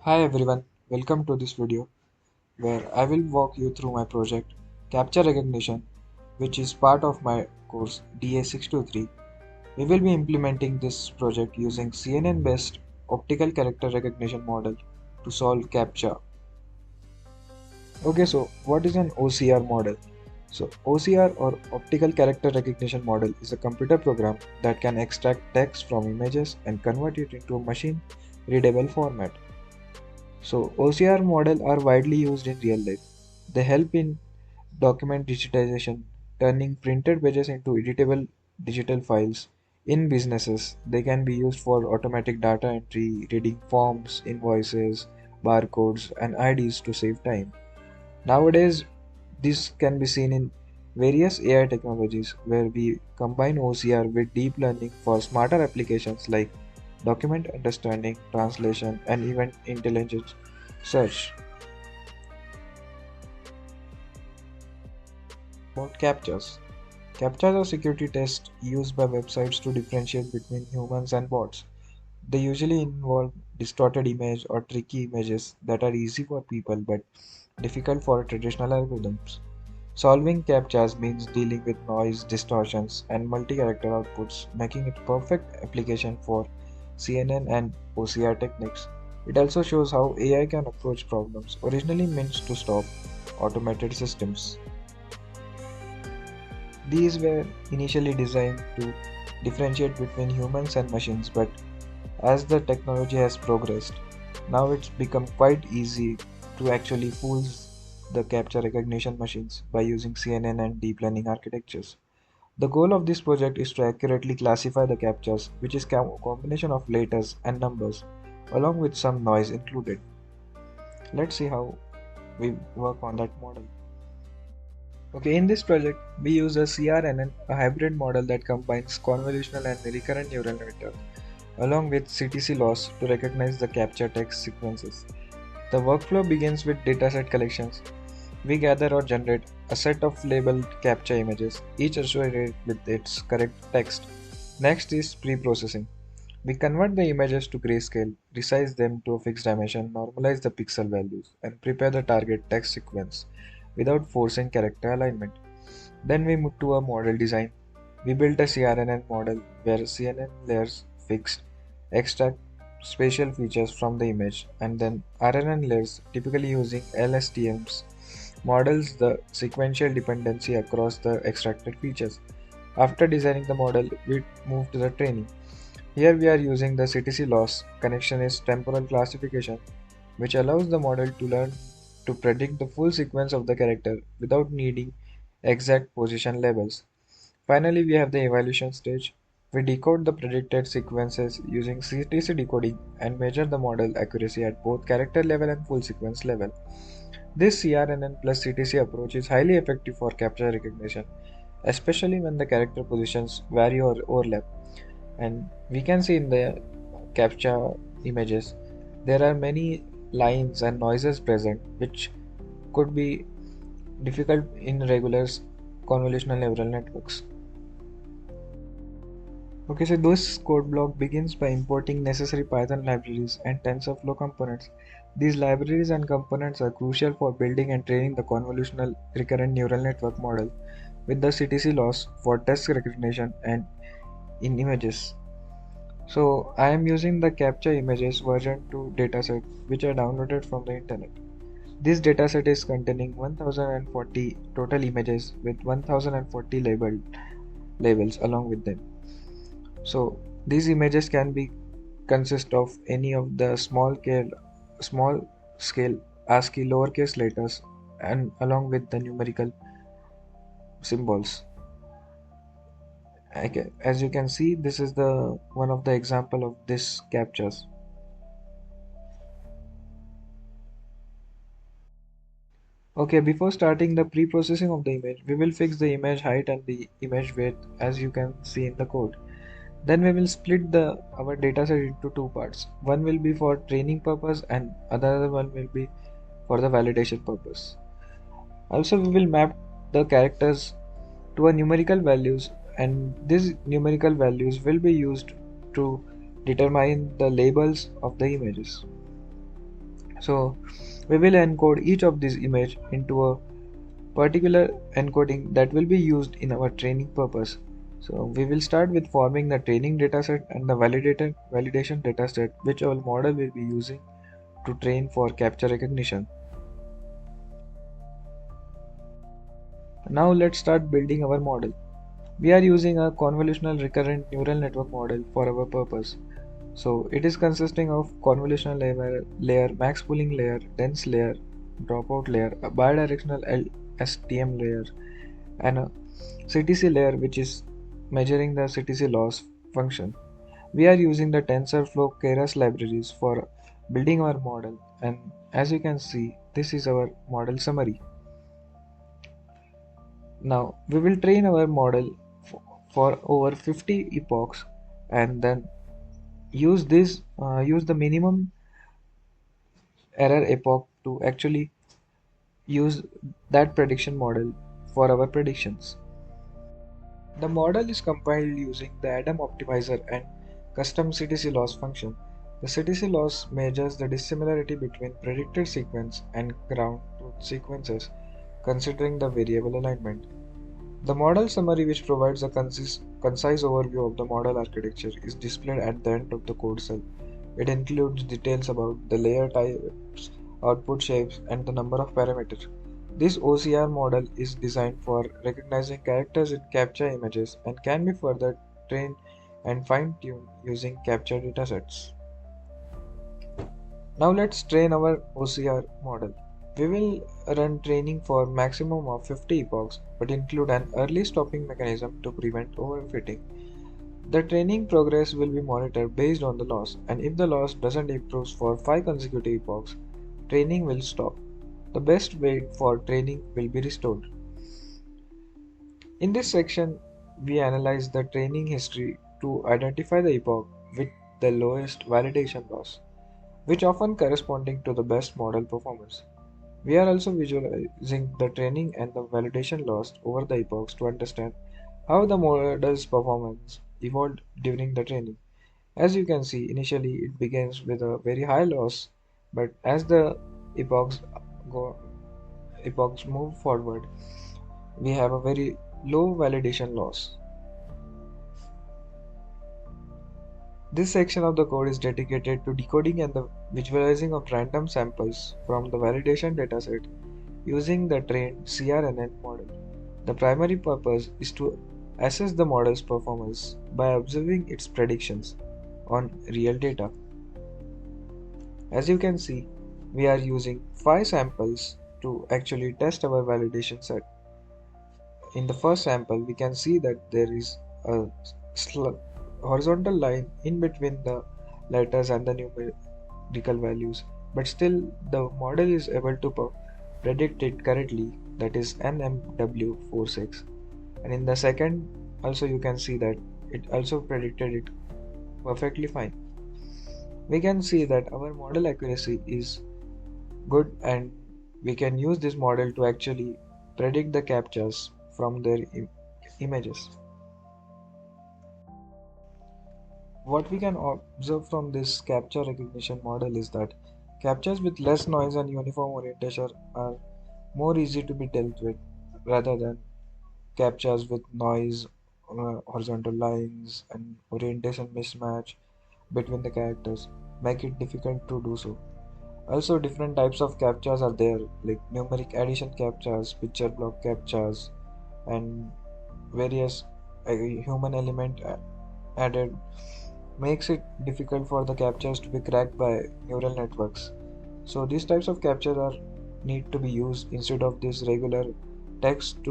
Hi everyone, welcome to this video where I will walk you through my project Captcha Recognition, which is part of my course DA623. We will be implementing this project using CNN based optical character recognition model to solve Captcha. Okay, so what is an OCR model? So OCR or optical character recognition model is a computer program that can extract text from images and convert it into a machine readable format. So OCR models are widely used in real life. They help in document digitization, turning printed pages into editable digital files. In businesses, they can be used for automatic data entry, reading forms, invoices, barcodes, and IDs to save time. Nowadays, this can be seen in various AI technologies where we combine OCR with deep learning for smarter applications like document understanding, translation, and even intelligent search. About CAPTCHAs. CAPTCHAs are security tests used by websites to differentiate between humans and bots. They usually involve distorted image or tricky images that are easy for people but difficult for traditional algorithms. Solving CAPTCHAs means dealing with noise, distortions, and multi-character outputs, making it perfect application for CNN and OCR techniques. It also shows how AI can approach problems originally meant to stop automated systems. These were initially designed to differentiate between humans and machines, but as the technology has progressed, now it's become quite easy to actually fool the capture recognition machines by using CNN and deep learning architectures. The goal of this project is to accurately classify the captchas, which is a combination of letters and numbers, along with some noise included. Let's see how we work on that model. Okay, in this project, we use a CRNN, a hybrid model that combines convolutional and recurrent neural network, along with CTC loss to recognize the capture text sequences. The workflow begins with dataset collections. We gather or generate a set of labeled captcha images, each associated with its correct text. Next is pre-processing. We convert the images to grayscale, resize them to a fixed dimension, normalize the pixel values, and prepare the target text sequence without forcing character alignment. Then we move to a model design. We built a CRNN model where CNN layers fixed, extract spatial features from the image, and then RNN layers, typically using LSTMs, models the sequential dependency across the extracted features. After designing the model, we move to the training. Here we are using the CTC loss connectionist temporal classification, which allows the model to learn to predict the full sequence of the character without needing exact position labels. Finally, we have the evaluation stage. We decode the predicted sequences using CTC decoding and measure the model accuracy at both character level and full sequence level. This CRNN plus CTC approach is highly effective for capture recognition, especially when the character positions vary or overlap. And we can see in the captcha images there are many lines and noises present which could be difficult in regular convolutional neural networks. Okay, so this code block begins by importing necessary Python libraries and TensorFlow components. These libraries and components are crucial for building and training the convolutional recurrent neural network model with the CTC loss for text recognition and in images. So I am using the Captcha images version 2 dataset which I downloaded from the internet. This dataset is containing 1040 total images with 1040 labels along with them. So these images can be consist of any of the small scale ASCII lowercase letters and along with the numerical symbols. As you can see, this is the one of the example of this captchas. Okay, before starting the pre-processing of the image, we will fix the image height and the image width as you can see in the code. Then we will split our dataset into two parts. One will be for training purpose and other one will be for the validation purpose. Also, we will map the characters to a numerical values, and these numerical values will be used to determine the labels of the images. So we will encode each of these image into a particular encoding that will be used in our training purpose. So we will start with forming the training dataset and the validation dataset which our model will be using to train for capture recognition. Now let's start building our model. We are using a convolutional recurrent neural network model for our purpose. So it is consisting of convolutional layer, max pooling layer, dense layer, dropout layer, a bidirectional LSTM layer, and a CTC layer which is measuring the CTC loss function. We are using the TensorFlow Keras libraries for building our model, and as you can see, this is our model summary. Now we will train our model for over 50 epochs and then use the minimum error epoch to actually use that prediction model for our predictions. The model is compiled using the Adam optimizer and custom CTC loss function. The CTC loss measures the dissimilarity between predicted sequence and ground truth sequences, considering the variable alignment. The model summary, which provides a concise overview of the model architecture, is displayed at the end of the code cell. It includes details about the layer types, output shapes, and the number of parameters. This OCR model is designed for recognizing characters in Captcha images and can be further trained and fine-tuned using Captcha datasets. Now let's train our OCR model. We will run training for maximum of 50 epochs but include an early stopping mechanism to prevent overfitting. The training progress will be monitored based on the loss, and if the loss doesn't improve for 5 consecutive epochs, training will stop. The best way for training will be restored. In this section, we analyze the training history to identify the epoch with the lowest validation loss, which often corresponding to the best model performance. We are also visualizing the training and the validation loss over the epochs to understand how the model's performance evolved during the training. As you can see, initially it begins with a very high loss, but as the epochs go epochs move forward, we have a very low validation loss. This section of the code is dedicated to decoding and the visualizing of random samples from the validation dataset using the trained CRNN model. The primary purpose is to assess the model's performance by observing its predictions on real data. As you can see, we are using 5 samples to actually test our validation set. In the first sample, we can see that there is a horizontal line in between the letters and the numerical values, but still the model is able to predict it correctly, that is NMW46. And in the second, also you can see that it also predicted it perfectly fine. We can see that our model accuracy is good and we can use this model to actually predict the captchas from their images. What we can observe from this captcha recognition model is that captchas with less noise and uniform orientation are more easy to be dealt with rather than captchas with noise, horizontal lines, and orientation mismatch between the characters make it difficult to do so. Also, different types of captchas are there, like numeric addition captchas, picture block captchas, and various human element added makes it difficult for the captchas to be cracked by neural networks. So these types of captchas are need to be used instead of this regular text to